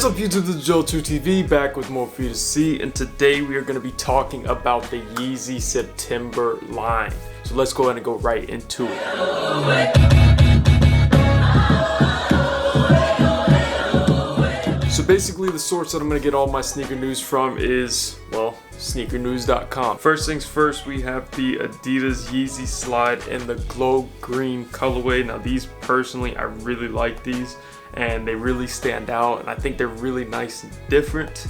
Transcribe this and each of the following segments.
What is up YouTube, this is Joe2TV back with more for you to see, and today we are going to be talking about the Yeezy September line. So let's go ahead and go right into it. So basically the source that I'm going to get all my sneaker news from is, well, sneakernews.com. First things first, we have the Adidas YEEZY Slide in the glow green colorway. Now these personally, I really like these and they really stand out, and I think they're really nice and different.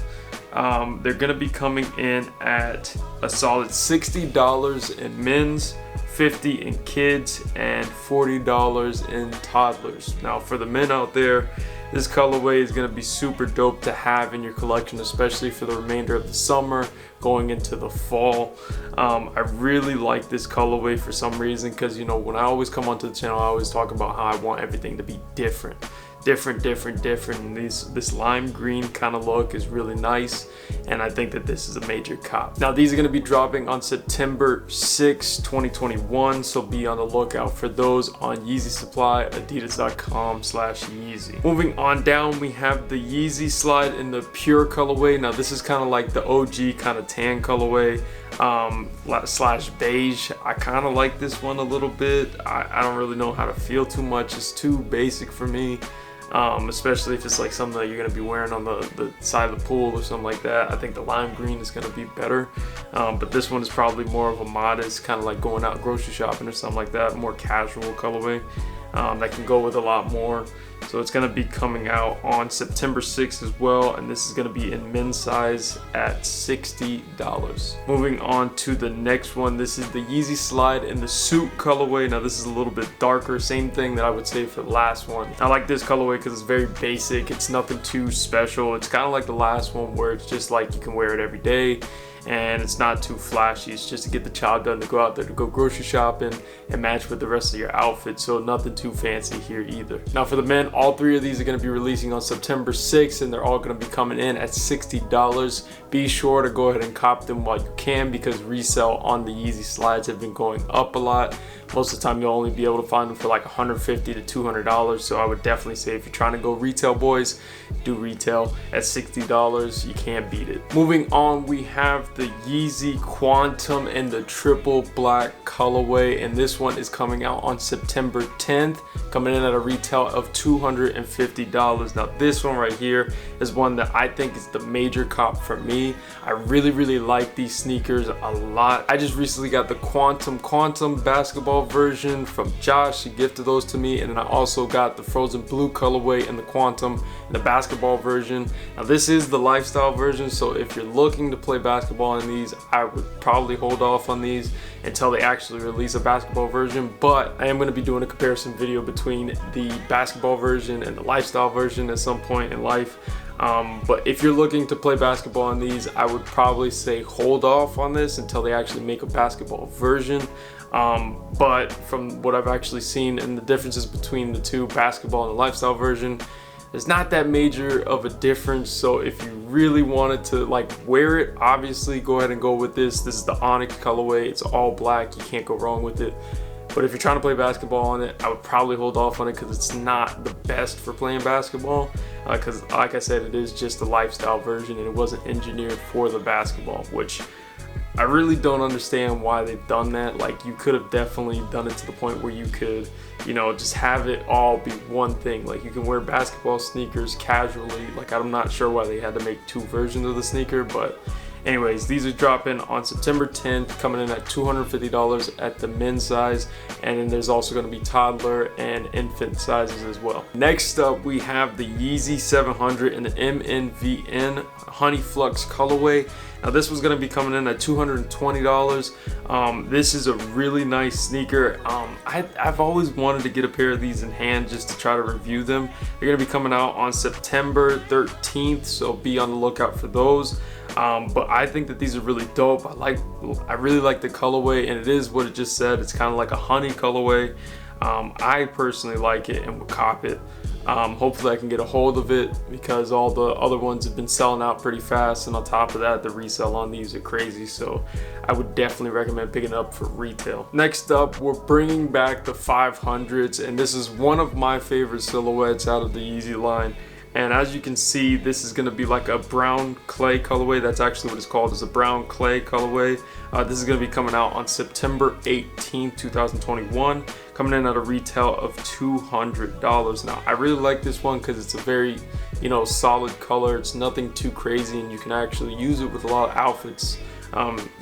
They're gonna be coming in at a solid $60 in men's, $50 in kids, and $40 in toddlers. Now for the men out there, this colorway is going to be super dope to have in your collection, especially for the remainder of the summer going into the fall. I really like this colorway for some reason, because you know, when I always come onto the channel, I always talk about how I want everything to be different, and this lime green kind of look is really nice, and I think that this is a major cop. Now these are going to be dropping on September 6, 2021, so be on the lookout for those on Yeezy Supply, adidas.com/Yeezy. Moving on down, we have the Yeezy Slide in the pure colorway. Now this is kind of like the OG kind of tan colorway slash beige. I kind of like this one a little bit. I don't really know how to feel too much. It's too basic for me. Especially if it's like something that you're going to be wearing on the side of the pool or something like that. I think the lime green is going to be better, but this one is probably more of a modest, kind of like going out grocery shopping or something like that, more casual colorway that can go with a lot more. So it's going to be coming out on September 6th as well, and this is going to be in men's size at $60. Moving on to the next one, this is the Yeezy Slide in the Soot colorway. Now this is a little bit darker, same thing that I would say for the last one. I like this colorway because it's very basic, it's nothing too special. It's kind of like the last one where it's just like you can wear it every day, and it's not too flashy. It's just to get the job done, to go out there to go grocery shopping and match with the rest of your outfit, so nothing too fancy here either. Now for the men, all three of these are going to be releasing on September 6th, and they're all going to be coming in at $60. Be sure to go ahead and cop them while you can, because resale on the Yeezy Slides have been going up a lot. Most of the time you'll only be able to find them for like $150 to $200, so I would definitely say if you're trying to go retail, boys, do retail at $60. You can't beat it. Moving on, we have the Yeezy Quantum in the triple black colorway, and this one is coming out on September 10th, coming in at a retail of $250. Now this one right here is one that I think is the major cop for me. I really like these sneakers a lot. I just recently got the Quantum basketball version from Josh. He gifted those to me, and then I also got the frozen blue colorway and the Quantum and the basketball version. Now this is the lifestyle version, so if you're looking to play basketball in these, I would probably hold off on these until they actually release a basketball version. But I am going to be doing a comparison video between the basketball version and the lifestyle version at some point in life. But if you're looking to play basketball in these, I would probably say hold off on this until they actually make a basketball version. But from what I've actually seen and the differences between the two, basketball and the lifestyle version, there's not that major of a difference. So if you really wanted to like wear it, obviously go ahead and go with this. This is the Onyx colorway. It's all black. You can't go wrong with it. But if you're trying to play basketball on it, I would probably hold off on it, because it's not the best for playing basketball. Because like I said, it is just the lifestyle version, and it wasn't engineered for the basketball, which I really don't understand why they've done that. Like, you could have definitely done it to the point where you could, you know, just have it all be one thing. Like, you can wear basketball sneakers casually. Like, I'm not sure why they had to make two versions of the sneaker, but anyways, these are dropping on September 10th, coming in at $250 at the men's size, and then there's also going to be toddler and infant sizes as well. Next up, we have the Yeezy 700 in the MNVN Honey Flux colorway. Now this was going to be coming in at $220. This is a really nice sneaker. I've always wanted to get a pair of these in hand just to try to review them. They're going to be coming out on September 13th, so be on the lookout for those. But I think that these are really dope. I really like the colorway, and it is what it just said. It's kind of like a honey colorway. I personally like it and would cop it. Hopefully I can get a hold of it, because all the other ones have been selling out pretty fast, and on top of that, the resale on these are crazy, so I would definitely recommend picking it up for retail. Next up, we're bringing back the 500s, and this is one of my favorite silhouettes out of the Yeezy line. And as you can see, this is going to be like a brown clay colorway. That's actually what it's called, is a brown clay colorway. This is going to be coming out on September 18th, 2021, coming in at a retail of $200. Now, I really like this one because it's a very, solid color. It's nothing too crazy, and you can actually use it with a lot of outfits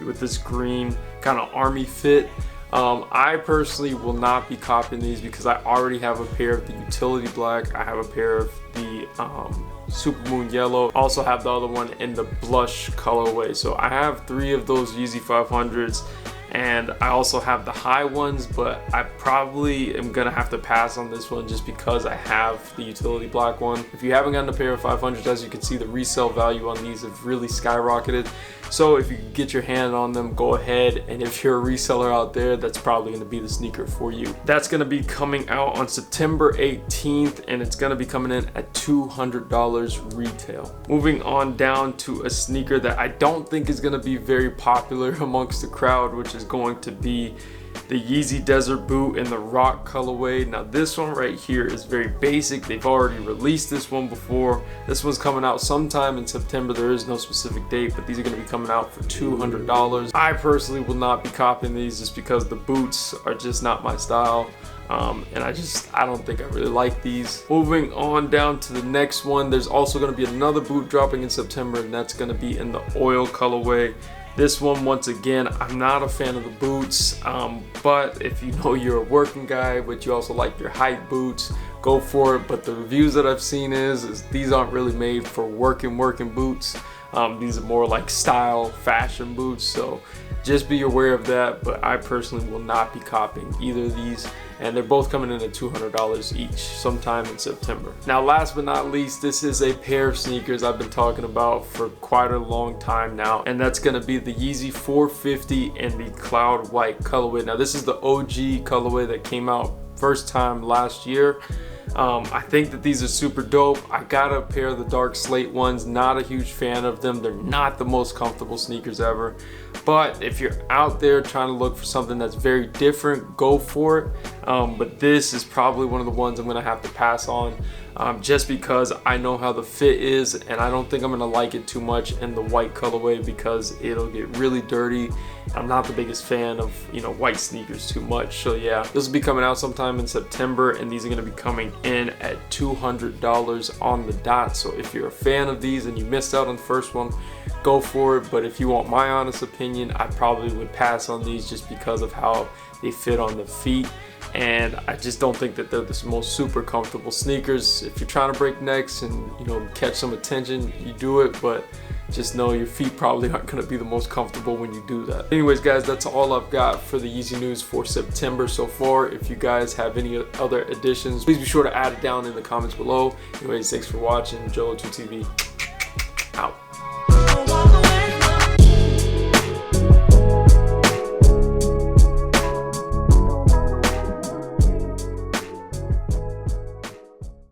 with this green kind of army fit. I personally will not be copying these because I already have a pair of the utility black. I have a pair of the Supermoon yellow. I also have the other one in the blush colorway. So I have 3 of those Yeezy 500s, and I also have the high ones, but I probably am gonna have to pass on this one just because I have the utility black one. If you haven't gotten a pair of 500s, as you can see, the resale value on these have really skyrocketed. So if you can get your hand on them, go ahead. And if you're a reseller out there, that's probably gonna be the sneaker for you. That's gonna be coming out on September 18th, and it's gonna be coming in at $200 retail. Moving on down to a sneaker that I don't think is gonna be very popular amongst the crowd, which is going to be the Yeezy Desert Boot in the rock colorway. Now this one right here is very basic. They've already released this one before. This one's coming out sometime in September. There is no specific date, but these are going to be coming out for $200. I personally will not be copying these just because the boots are just not my style. And I don't think I really like these. Moving on down to the next one, there's also going to be another boot dropping in September, and that's going to be in the oil colorway. This one, once again, I'm not a fan of the boots, but if you know you're a working guy, but you also like your hype boots, go for it. But the reviews that I've seen is these aren't really made for working boots. These are more like style, fashion boots, so just be aware of that. But I personally will not be copying either of these, and they're both coming in at $200 each sometime in September. Now, last but not least, this is a pair of sneakers I've been talking about for quite a long time now, and that's going to be the Yeezy 450 in the cloud white colorway. Now, this is the OG colorway that came out first time last year. I think that these are super dope. I got a pair of the dark slate ones, not a huge fan of them. They're not the most comfortable sneakers ever, but if you're out there trying to look for something that's very different, go for it. But this is probably one of the ones I'm gonna have to pass on, just because I know how the fit is, and I don't think I'm gonna like it too much in the white colorway because it'll get really dirty. I'm not the biggest fan of white sneakers too much. So yeah, this will be coming out sometime in September, and these are going to be coming in at $200 on the dot. So if you're a fan of these and you missed out on the first one, go for it. But if you want my honest opinion, I probably would pass on these just because of how they fit on the feet, and I just don't think that they're the most super comfortable sneakers. If you're trying to break necks and catch some attention, you do it, but just know your feet probably aren't going to be the most comfortable when you do that. Anyways, guys, that's all I've got for the Yeezy news for September so far. If you guys have any other additions, please be sure to add it down in the comments below. Anyways, thanks for watching. Joe2TV out.